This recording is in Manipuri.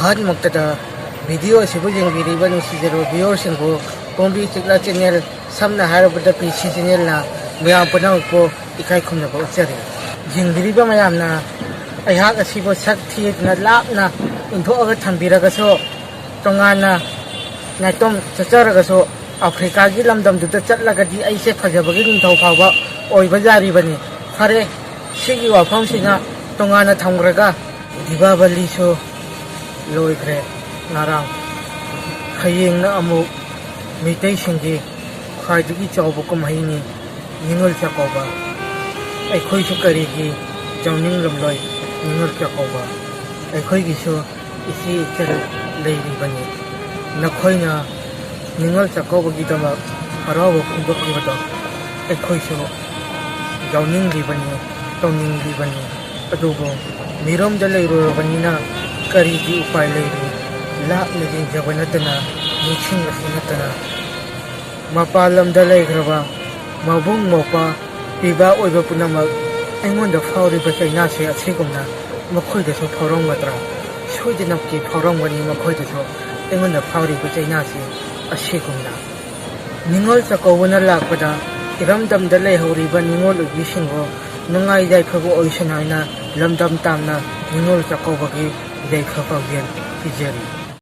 अहमक्तदा वीडियो से जेंगीब नुसीजरो व्यूअर्स कोंबी चिकला चैनल समना हारबदा पीसी चैनल ना मैम पुनमको इकाई खुमनब उच्चरी जेंगीब मैमना अहाक असिबो सक थीना लापना इंथोअग थंबीरगसो तोंगाना नाइतोम चचरगसो अफ्रीका की लमदमदुदा चटलगदी ऐसे फजबगी निंथौ फावबा ओइबा जारीबनी फरे सिगी वाफमसिना तोंगाना थंग्रगा दीपावलीसो लोइग्रे नारांग हयेंगना अमुक मैतैसिंगी ख्वाइदगी चौबा कुमहैनी निंगल चाकौबा अखोइसु करिगी जौनिंगलमलोय निंगल चाकौबा अखोइगिसु इसी इचल लेरिबनी नखोइना निंगल चाकौबगिदमक हराव फुंदोक्लिबदो अखोइसु जौनिंगलिबनी तौनिंगलिबनी अदुबो मिरोमदा लेरुरबनीना करीगी उपाय लेरी लापना जेंजब नतना निसिंगसी नतना मपालमदा लेग्रबा मबुंग मोपा पीबा ओइबा पुनमक अइंगोंदा फावरिबा चैनासे असिगुमना मखोइदसु फावरंगद्रा सोइदनबकी फावरंगनी मखोइदसु अइंगोंदा फावरिबा चैनासे असिगुमना निंगोल चाकौबना लापदा इरमदमदा लेहौरिबा निंगोल उगिसिंगो नुंगाई जायफबो ओइसनाइना लमदम तामना निंगोल चाकौबगी जायफा पावजेल पिजरी।